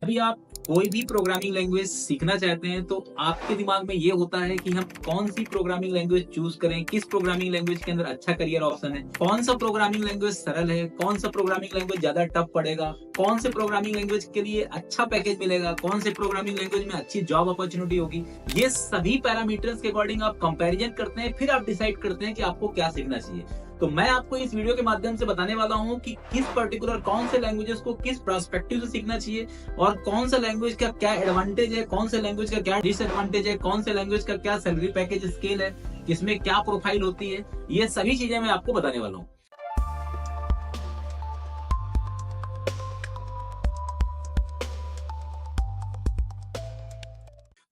अभी आप कोई भी प्रोग्रामिंग लैंग्वेज सीखना चाहते हैं तो आपके दिमाग में ये होता है कि हम कौन सी प्रोग्रामिंग लैंग्वेज चूज करें, किस प्रोग्रामिंग लैंग्वेज के अंदर अच्छा करियर ऑप्शन है, कौन सा प्रोग्रामिंग लैंग्वेज सरल है, कौन सा प्रोग्रामिंग लैंग्वेज ज्यादा टफ पड़ेगा, कौन से प्रोग्रामिंग लैंग्वेज के लिए अच्छा पैकेज मिलेगा, कौन से प्रोग्रामिंग लैंग्वेज में अच्छी जॉब अपॉर्चुनिटी होगी। ये सभी पैरामीटर्स के अकॉर्डिंग आप कंपैरिजन करते हैं, फिर आप डिसाइड करते हैं कि आपको क्या सीखना चाहिए। तो मैं आपको इस वीडियो के माध्यम से बताने वाला हूं कि किस पर्टिकुलर कौन से लैंग्वेजेस को किस पर्सपेक्टिव से सीखना चाहिए और कौन सा लैंग्वेज का क्या एडवांटेज है, कौन से लैंग्वेज का क्या डिसएडवांटेज है, कौन से लैंग्वेज का क्या सैलरी पैकेज स्केल है, इसमें क्या प्रोफाइल होती है। ये सभी चीजें मैं आपको बताने वाला हूँ।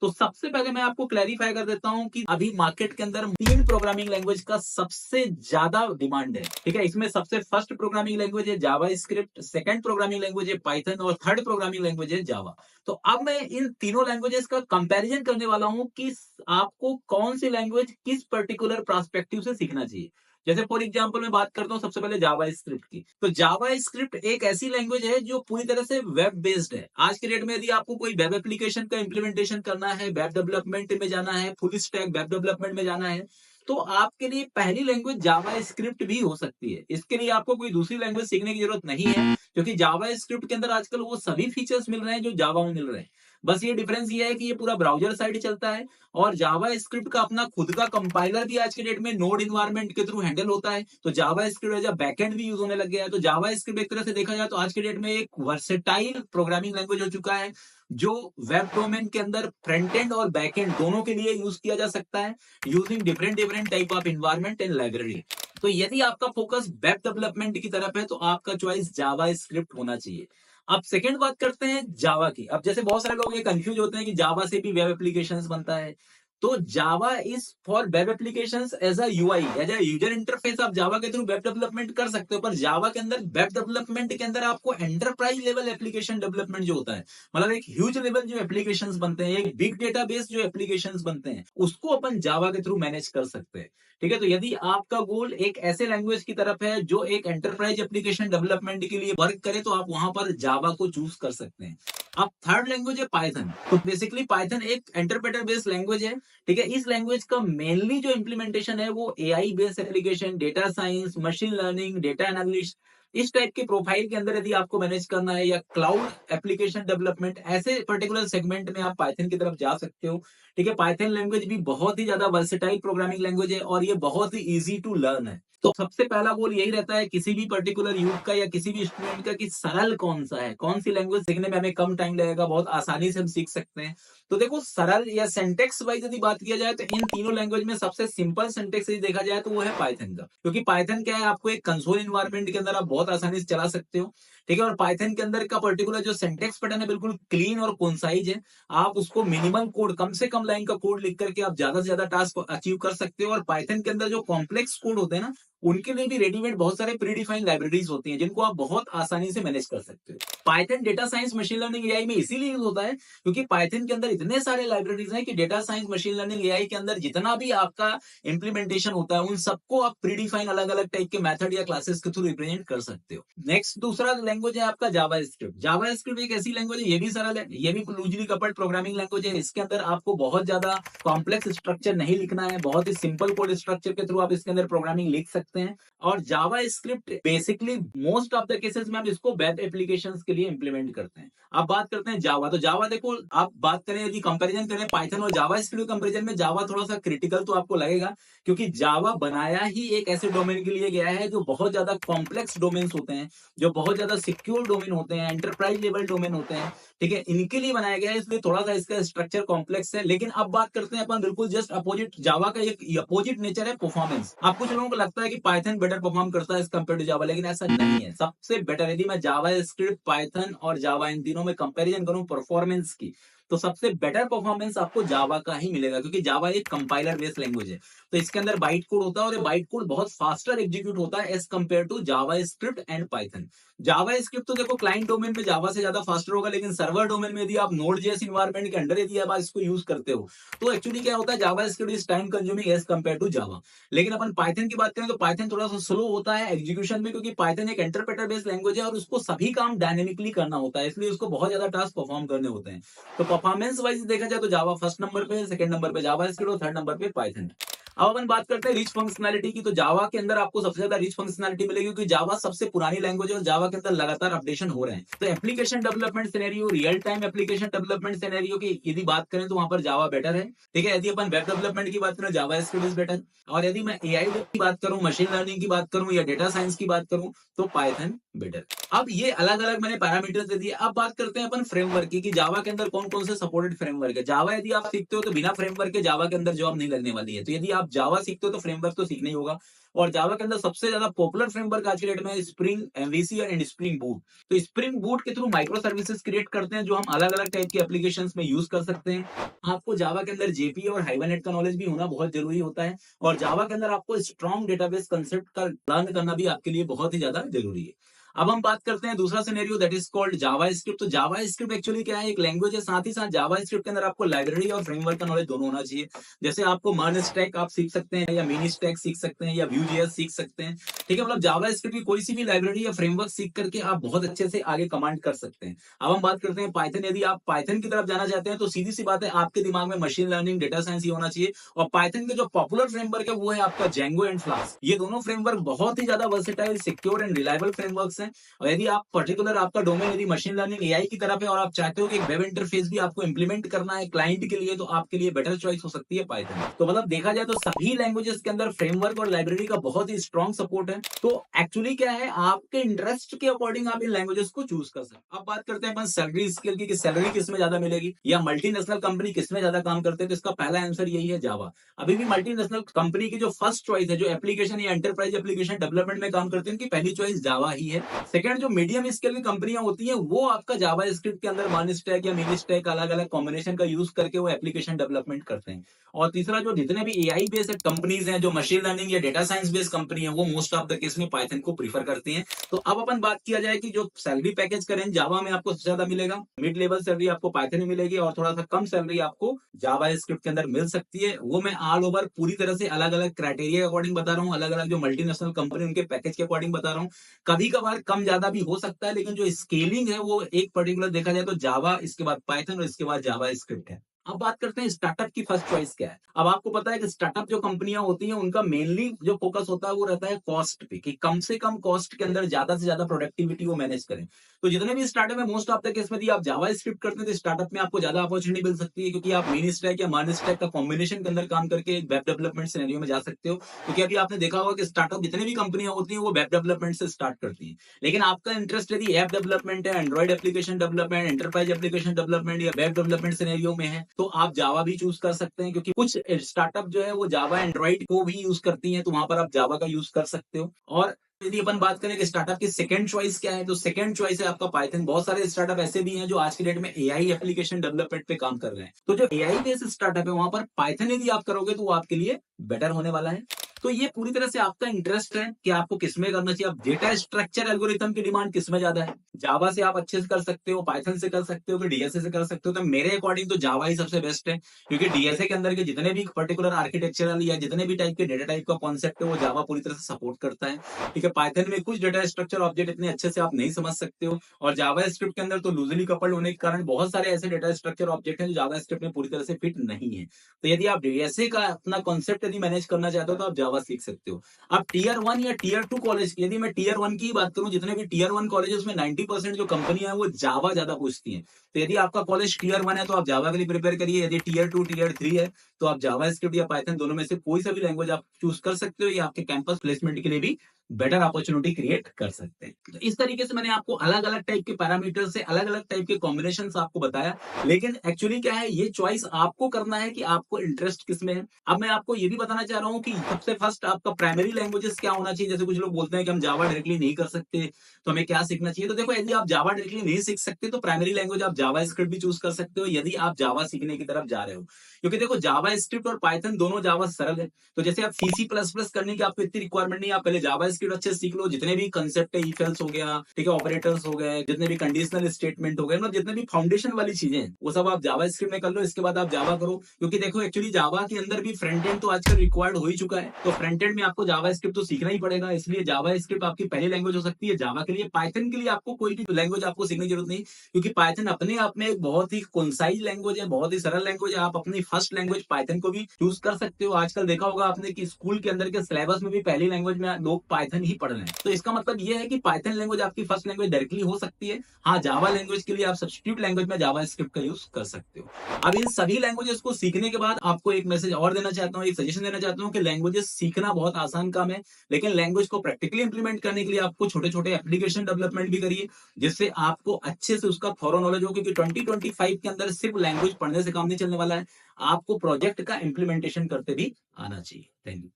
तो सबसे पहले मैं आपको क्लैरिफाई कर देता हूं कि अभी मार्केट के अंदर 3 प्रोग्रामिंग लैंग्वेज का सबसे ज्यादा डिमांड है। ठीक है, इसमें सबसे फर्स्ट प्रोग्रामिंग लैंग्वेज है जावास्क्रिप्ट, सेकंड प्रोग्रामिंग लैंग्वेज है पाइथन और थर्ड प्रोग्रामिंग लैंग्वेज है जावा। तो अब मैं इन तीनों लैंग्वेजेस का कंपैरिजन करने वाला हूं कि आपको कौन सी लैंग्वेज किस पर्टिकुलर पर्सपेक्टिव से सीखना चाहिए। जैसे फॉर एग्जांपल मैं बात करता हूं सबसे पहले जावा स्क्रिप्ट की। तो जावा स्क्रिप्ट एक ऐसी लैंग्वेज है जो पूरी तरह से वेब बेस्ड है। आज के डेट में यदि आपको कोई वेब एप्लीकेशन का इंप्लीमेंटेशन करना है, वेब डेवलपमेंट में जाना है, फुल स्टैक वेब डेवलपमेंट में जाना है, तो आपके लिए पहली लैंग्वेज जावा स्क्रिप्ट भी हो सकती है। इसके लिए आपको कोई दूसरी लैंग्वेज सीखने की जरूरत नहीं है, क्योंकि जावा स्क्रिप्ट के अंदर आजकल वो सभी फीचर्स मिल रहे हैं जो जावा में मिल रहे हैं। बस ये डिफरेंस ये है कि ये पूरा ब्राउजर साइड चलता है और जावा स्क्रिप्ट का अपना खुद का कंपाइलर भी आज के डेट में नोड इन्वायरमेंट के थ्रू हैंडल होता है। तो जावा स्क्रिप्ट एज अ बैकएंड भी यूज होने लग गया है। तो जावा स्क्रिप्ट एक तरह से देखा जाए तो आज के डेट में एक वर्सेटाइल प्रोग्रामिंग लैंग्वेज हो चुका है, जो वेब डोमेन के अंदर फ्रंट एंड और बैक एंड दोनों के लिए यूज किया जा सकता है, using different different type of environment and library. तो यदि आपका फोकस वेब डेवलपमेंट की तरफ है तो आपका चॉइस जावा स्क्रिप्ट होना चाहिए। अब सेकंड बात करते हैं जावा की। अब जैसे बहुत सारे लोग ये कंफ्यूज होते हैं कि जावा से भी वेब एप्लीकेशंस बनता है। तो Java is for web applications as a UI, as a user interface. आप जावा के थ्रू वेब डेवलपमेंट कर सकते हो, पर जावा के अंदर वेब डेवलपमेंट के अंदर आपको एंटरप्राइज लेवल एप्लीकेशन डेवलपमेंट जो होता है, मतलब एक ह्यूज लेवल जो एप्लीकेशंस बनते हैं, एक बिग डेटाबेस जो एप्लीकेशंस बनते हैं, उसको अपन जावा के थ्रू मैनेज कर सकते हैं। ठीक है, तो यदि आपका गोल एक ऐसे लैंग्वेज की तरफ है जो एक एंटरप्राइज एप्लीकेशन डेवलपमेंट के लिए वर्क करे, तो आप वहां पर जावा को चूज कर सकते हैं। अब थर्ड लैंग्वेज है पाइथन। तो बेसिकली पाइथन एक इंटरप्रेटर बेस्ड लैंग्वेज है। ठीक है, इस लैंग्वेज का मेनली जो इंप्लीमेंटेशन है वो AI based application, data science, machine learning, data analyst, इस टाइप के प्रोफाइल के अंदर यदि आपको मैनेज करना है, या क्लाउड एप्लीकेशन डेवलपमेंट, ऐसे पर्टिकुलर सेगमेंट में आप पाइथन की तरफ जा सकते हो। ठीक है, पाइथन लैंग्वेज भी बहुत ही ज्यादा वर्सेटाइल प्रोग्रामिंग लैंग्वेज है और ये बहुत ही इजी टू लर्न है। तो सबसे पहला गोल यही रहता है किसी भी पर्टिकुलर यूथ का या किसी भी स्टूडेंट का, कि सरल कौन सा है, कौन सी लैंग्वेज सीखने में हमें कम टाइम लगेगा, बहुत आसानी से हम सीख सकते हैं। तो देखो, सरल या सेंटेक्स वाइज यदि बात किया जाए तो इन तीनों लैंग्वेज में सबसे सिंपल सेंटेक्स यदि देखा जाए तो वो है पाइथन का, क्योंकि पाइथन क्या है, आपको एक कंसोल इन्वायरमेंट के अंदर आप बहुत आसानी से चला सकते हो। ठीक है, और पाइथन के अंदर का पर्टिकुलर जो सेंटेक्स पैटर्न है बिल्कुल क्लीन और कोंसाइज है। आप उसको मिनिमम कोड, कम से कम लाइन का कोड लिख करके आप ज्यादा से ज्यादा टास्क अचीव कर सकते हो। और पाइथन के अंदर जो कॉम्प्लेक्स कोड होते हैं ना, उनके लिए भी रेडीमेड बहुत सारे प्रीडिफाइंड लाइब्रेरीज होती हैं जिनको आप बहुत आसानी से मैनेज कर सकते हो। Python data science machine learning AI में इसीलिए यूज होता है क्योंकि पाइथन के अंदर इतने सारे लाइब्रेरीज हैं कि data science machine learning AI के अंदर जितना भी आपका इंप्लीमेंटेशन होता है, उन सबको आप प्रीडिफाइन अलग अलग टाइप के मेथड या क्लासेस के थ्रू रिप्रेजेंट कर सकते हो। नेक्स्ट दूसरा लैंग्वेज है आपका जावा स्क्रिप्ट। जावा स्क्रिप्ट एक ऐसी लैंग्वेज है, ये भी सरल है, ये भी लूजली कपल्ड प्रोग्रामिंग लैंग्वेज है। इसके अंदर आपको बहुत ज्यादा कॉम्प्लेक्स स्ट्रक्चर नहीं लिखना है, बहुत ही सिंपल कोड स्ट्रक्चर के थ्रू आप इसके अंदर प्रोग्रामिंग लिख सकते हैं। और JavaScript basically most of the cases में हम इसको वेब एप्लीकेशंस के लिए इंप्लीमेंट करते हैं। अब बात करते हैं जावा। तो जावा देखो, आप बात करें यदि कंपैरिजन करें पाइथन और जावा स्क्रिप्ट कंपैरिजन में, जावा थोड़ा सा क्रिटिकल तो आपको लगेगा, क्योंकि जावा बनाया ही एक ऐसे डोमेन के लिए गया है जो बहुत ज्यादा कॉम्प्लेक्स डोमेन्स होते हैं, जो बहुत ज्यादा सिक्योर डोमेन होते हैं, एंटरप्राइज लेवल डोमेन होते हैं। ठीक है, इनके लिए बनाया गया है, इसलिए थोड़ा सा इसका स्ट्रक्चर कॉम्प्लेक्स है। लेकिन अब बात करते हैं अपन बिल्कुल जस्ट अपोजिट, जावा का एक अपोजिट नेचर है परफॉर्मेंस। आप कुछ लोगों को लगता है कि पाइथन बेटर परफॉर्म करता है एज कम्पेयर टू जावा, लेकिन ऐसा नहीं है। सबसे बेटर यदि मैं जावा स्क्रिप्ट, पाइथन और जावा इन तीनों में कंपैरिजन करूं परफॉर्मेंस की, तो सबसे बेटर परफॉर्मेंस आपको जावा का ही मिलेगा, क्योंकि जावा एक कंपाइलर बेस्ड लैंग्वेज है। तो इसके अंदर बाइट कोड होता है और ये बाइट कोड बहुत फास्टर एग्जीक्यूट होता है as compare to JavaScript and Python. JavaScript तो देखो क्लाइंट डोमेन में जावा से ज्यादा फास्टर होगा, लेकिन सर्वर डोमेन में यदि आप नोड जेएस इन्वायरमेंट के अंडर यदि आप इसको यूज करते हो तो एक्चुअली क्या होता है, JavaScript is time consuming as compare to Java. लेकिन अपन पाइथन की बात करें तो पाइथन थोड़ा सा स्लो होता है एग्जीक्यूशन में, क्योंकि पाइथन एक इंटरप्रेटर बेस्ड लैंग्वेज है और उसको सभी काम डायनेमिकली करना होता है, इसलिए उसको बहुत ज्यादा टास्क परफॉर्म करने होते हैं। तो परफॉर्मेंस वाइज देखा जाए तो जावा फर्स्ट नंबर पे है, सेकंड नंबर पे जावा स्क्रिप्ट और थर्ड नंबर पे पाइथन। अब अपन बात करते हैं रिच फंक्शनैलिटी की, तो जावा के अंदर आपको सबसे ज्यादा रिच फंक्शनैलिटी मिलेगी, क्योंकि जावा सबसे पुरानी लैंग्वेज है और जावा के अंदर लगातार अपडेशन हो रहे हैं। तो application development scenario, real time application development scenario की यदि बात करें तो वहां पर जावा बेटर है। ठीक है, यदि अपन वेब डेवलपमेंट की बात करें जावा स्क्रिप्ट इज बेटर, और यदि मैं एआई की बात करूं, मशीन लर्निंग की बात करूं या डेटा साइंस की बात करूं तो पाइथन बेटर। अब ये अलग अलग मैंने पैरामीटर्स दे दिए। अब बात करते हैं अपन फ्रेमवर्क की, कि जावा के अंदर कौन कौन से सपोर्टेड फ्रेमवर्क है। जावा यदि आप सीखते हो तो बिना फ्रेमवर्क के जावा के अंदर जॉब नहीं लगने वाली है। तो यदि आप जावा सीखते हो तो फ्रेमवर्क तो सीखना ही होगा। और जावा के अंदर सबसे ज्यादा पॉपुलर फ्रेमवर्क आज के डेट में spring MVC and spring boot. तो स्प्रिंग बूट के थ्रू माइक्रो सर्विसेज क्रिएट करते हैं जो हम अलग अलग टाइप की एप्लीकेशन में यूज कर सकते हैं। आपको जावा के अंदर जेपी और हाइबरनेट का नॉलेज भी होना बहुत जरूरी होता है, और जावा के अंदर आपको स्ट्रॉन्ग डेटाबेस कंसेप्ट का लर्न करना भी आपके लिए बहुत ही ज्यादा जरूरी है। अब हम बात करते हैं दूसरा scenario that is called Java script. तो जावा स्क्रिप्ट एक्चुअली क्या है, एक लैंग्वेज है, साथ ही साथ जावा स्क्रिप्ट के अंदर आपको लाइब्रेरी और फ्रेमवर्क का नॉलेज दोनों होना चाहिए। जैसे आपको मर्न स्टैक आप सीख सकते हैं, या मिनी स्टैक सीख सकते हैं, या व्यू जेएस सीख सकते हैं। ठीक है, मतलब जावा स्क्रिप्ट की कोई सी भी लाइब्रेरी या फ्रेमवर्क सीख करके आप बहुत अच्छे से आगे कमांड कर सकते हैं। अब हम बात करते हैं पाइथन। यदि आप पाइथन की तरफ जाना चाहते हैं तो सीधी सी बात है, आपके दिमाग में मशीन लर्निंग, डेटा साइंस ही होना चाहिए। और पाइथन के जो पॉपुलर फ्रेमवर्क है वो है आपका जेंगो एंड फ्लास्क। ये दोनों फ्रेमवर्क बहुत ही ज्यादा versatile, secure and reliable frameworks हैं। और यदि आप पर्टिकुलर आपका डोमेन यदि मशीन लर्निंग एआई की तरफ है और आप चाहते हो कि एक वेब इंटरफेस भी आपको इंप्लीमेंट करना है क्लाइंट के लिए, तो आपके लिए बेटर चॉइस हो सकती है पाइथन। तो मतलब देखा जाए तो सभी लैंग्वेजेस के अंदर फ्रेमवर्क और लाइब्रेरी का बहुत ही स्ट्रॉन्ग सपोर्ट है। तो एक्चुअली क्या है, आपके इंटरेस्ट के अकॉर्डिंग आप इन लैंग्वेजेस को चूज कर सकते हैं। अब बात करते हैं अपन सैलरी स्केल की, कि सैलरी किसमें ज्यादा मिलेगी या मल्टीनेशनल कंपनी किसमें ज्यादा काम करते हैं। तो इसका पहला आंसर यही है, जावा। अभी भी मल्टीनेशनल कंपनी की जो फर्स्ट चॉइस है, जो एप्लीकेशन या एंटरप्राइज एप्लीकेशन डेवलपमेंट में काम करते हैं, उनकी पहली चॉइस जावा ही है। सेकंड, जो मीडियम स्केल की कंपनियां होती हैं वो आपका जावा स्क्रिप्ट के अंदर वन स्टैक या मिनी स्टैक अलग अलग कॉम्बिनेशन का यूज करके वो एप्लीकेशन डेवलपमेंट करते हैं। और तीसरा, जो जितने भी एआई बेस्ड कंपनीज हैं, जो मशीन लर्निंग या डेटा साइंस बेस्ड कंपनी है, वो मोस्ट ऑफ द केस में पाइथन को प्रीफर करती हैं। तो अब अपन बात किया जाए कि जो सैलरी पैकेज करें, जावा में आपको सबसे ज्यादा मिलेगा, मिड लेवल सैलरी आपको पाइथन में मिलेगी, और थोड़ा सा कम सैलरी आपको जावा स्क्रिप्ट के अंदर मिल सकती है। वो मैं ऑल ओवर पूरी तरह से अलग अलग क्राइटेरिया के अकॉर्डिंग बता रहा हूँ, अलग अलग जो मल्टीनेशनल कंपनी उनके पैकेज के अकॉर्डिंग बता रहा हूँ। कभी कभार कम ज्यादा भी हो सकता है, लेकिन जो स्केलिंग है वो एक पर्टिकुलर देखा जाए तो जावा, इसके बाद पाइथन और इसके बाद जावा स्क्रिप्ट है। अब बात करते हैं स्टार्टअप की फर्स्ट चॉइस क्या है। अब आपको पता है कि स्टार्टअप जो कंपनियां होती हैं उनका मेनली जो फोकस होता है वो रहता है कॉस्ट पे, कि कम से कम कॉस्ट के अंदर ज्यादा से ज्यादा प्रोडक्टिविटी वो मैनेज करें। तो जितने भी स्टार्टअप है मोस्ट ऑफ द केस में यदि आप जावा स्क्रिप्ट करते हैं तो स्टार्टअप में आपको ज्यादा अपॉर्चुनिटी मिल सकती है, क्योंकि आप मिनी स्टैक या मान स्टैक का कॉम्बिनेशन के अंदर काम करके एक वेब डेवलपमेंट सिनेरियो में जा सकते हो। क्योंकि अभी आपने देखा होगा कि स्टार्टअप जितनी भी कंपनियां होती हैं वो वेब डेवलपमेंट से स्टार्ट करती हैं, लेकिन आपका इंटरेस्ट यदि ऐप डेवलपमेंट है, Android application development, enterprise application development या वेब डेवलपमेंट सिनेरियो में है, तो आप जावा भी चूज कर सकते हैं। क्योंकि कुछ स्टार्टअप जो है वो जावा एंड्रॉइड को भी यूज करती हैं, तो वहां पर आप जावा का यूज कर सकते हो। और यदि अपन बात करें कि स्टार्टअप की सेकंड चॉइस क्या है, तो सेकंड चॉइस है आपका पाइथन। बहुत सारे स्टार्टअप ऐसे भी हैं जो आज की डेट में एआई एप्लीकेशन डेवलपमेंट पे काम कर रहे हैं। तो जो एआई बेस्ड स्टार्टअप है वहां पर पाइथन यदि आप करोगे तो वो आपके लिए बेटर होने वाला है। तो ये पूरी तरह से आपका इंटरेस्ट है कि आपको किसमें करना चाहिए। आप डेटा स्ट्रक्चर एल्गोरिथम की डिमांड किसमें ज्यादा है, जावा से आप अच्छे से कर सकते हो, पाइथन से कर सकते हो, कि डीएसए से कर सकते हो। तो मेरे अकॉर्डिंग तो जावा ही सबसे बेस्ट है, क्योंकि डीएसए के अंदर के जितने भी पर्टिकुलर आर्किटेक्चरल या जितने भी टाइप के डेटा टाइप का कॉन्सेप्ट है वो जावा पूरी तरह से सपोर्ट करता है। ठीक है, पाइथन में कुछ डेटा स्ट्रक्चर ऑब्जेक्ट इतने अच्छे से आप नहीं समझ सकते हो, और जावा स्क्रिप्ट के अंदर तो लूजली कपल्ड होने के कारण बहुत सारे ऐसे डेटा स्ट्रक्चर ऑब्जेक्ट हैं जो जावा स्क्रिप्ट में पूरी तरह से फिट नहीं है। तो यदि आप डीएसए का अपना कॉन्सेप्ट यदि मैनेज करना चाहते हो तो आप जावा सीख सकते हो। अब टीयर 1 या टीयर 2 कॉलेज, यदि मैं टीयर 1 की बात करूं, जितने भी टीयर 1 कॉलेज उसमें 90% जो कंपनियां हैं वो जावा ज्यादा पूछती हैं। तो यदि आपका कॉलेज टीयर 1 है तो आप जावा के लिए प्रिपेयर करिए, यदि टीयर 2 टीयर 3 है तो आप जावा स्क्रिप्ट या पाइथन दोनों में से कोई सा भी लैंग्वेज आप चूज कर सकते हो, ये आपके कैंपस प्लेसमेंट के लिए भी बेटर अपॉर्चुनिटी क्रिएट कर सकते हैं। तो इस तरीके से मैंने आपको अलग अलग टाइप के पैरामीटर से अलग अलग टाइप के कॉम्बिनेशन आपको बताया, लेकिन एक्चुअली क्या है, ये चॉइस आपको करना है कि आपको इंटरेस्ट किसमें है। अब मैं आपको ये भी बताना चाह रहा हूँ कि सबसे फर्स्ट आपका प्राइमरी लैंग्वेजेस क्या होना चाहिए। जैसे कुछ लोग बोलते हैं कि हम जावा डायरेक्टली नहीं कर सकते, तो हमें क्या सीखना चाहिए। तो देखो, यदि आप जावा डायरेक्टली नहीं सीख सकते तो प्राइमरी लैंग्वेज आप जावा स्क्रिप्ट भी चूज कर सकते हो, यदि आप जावा सीखने की तरफ जा रहे हो। क्योंकि देखो, जावा स्क्रिप्ट और पाइथन दोनों जावा सरल है। तो जैसे आप सीसी प्लस प्लस करने की आपको इतनी रिक्वायरमेंट नहीं है, आप पहले जावा स्क्रिप्ट अच्छे सीख लो। जितने भी कंसेप्ट है, इफ एल्स हो गया, ठीक है, ऑपरेटर्स हो गए, जितने भी कंडीशनल स्टेटमेंट हो गए, मतलब जितने भी फाउंडेशन वाली चीजें हैं वो सब आप जावा स्क्रिप्ट में कर लो। इसके बाद आप जावा करो, क्योंकि देखो एक्चुअली जावा के अंदर भी फ्रंट एंड तो आजकल रिक्वायर्ड हो ही चुका है। तो फ्रंट एंड में आपको जावा स्क्रिप्ट तो सीखना ही पड़ेगा, इसलिए जावा स्क्रिप्ट आपकी पहली लैंग्वेज हो सकती है जावा के लिए। पाइथन के लिए आपको कोई भी लैंग्वेज आपको सीखने की जरूरत नहीं, क्योंकि पाइथन अपने आप में एक बहुत ही कंसाइज लैंग्वेज है, बहुत ही सरल लैंग्वेज है। आप अपनी फर्स्ट लैंग्वेज पाइथन को भी चूज कर सकते हो। आजकल देखा होगा आपने कि स्कूल के अंदर के सिलेबस में भी पहली लैंग्वेज में लोग पाइथन ही पढ़ रहे हैं। तो इसका मतलब ये है कि पाइथन लैंग्वेज आपकी फर्स्ट लैंग्वेज डायरेक्टली हो सकती है। हाँ, जावा लैंग्वेज के लिए आप सब्स्टिट्यूट लैंग्वेज में जावा स्क्रिप्ट का यूज कर सकते हो। अब इन सभी लैंग्वेजेस को सीखने के बाद आपको एक मैसेज और देना चाहता हूँ, एक सजेशन देना चाहता हूँ कि लैंग्वेजेस सीखना बहुत आसान काम है, लेकिन लैंग्वेज को प्रैक्टिकली इंप्लीमेंट करने के लिए आपको छोटे छोटे एप्लीकेशन डेवलपमेंट भी करिए, जिससे आपको अच्छे से उसका थॉरो नॉलेज हो। क्योंकि 2025 के अंदर सिर्फ लैंग्वेज पढ़ने से काम नहीं चलने वाला है, आपको प्रोजेक्ट का इंप्लीमेंटेशन करते भी आना चाहिए। Thank you.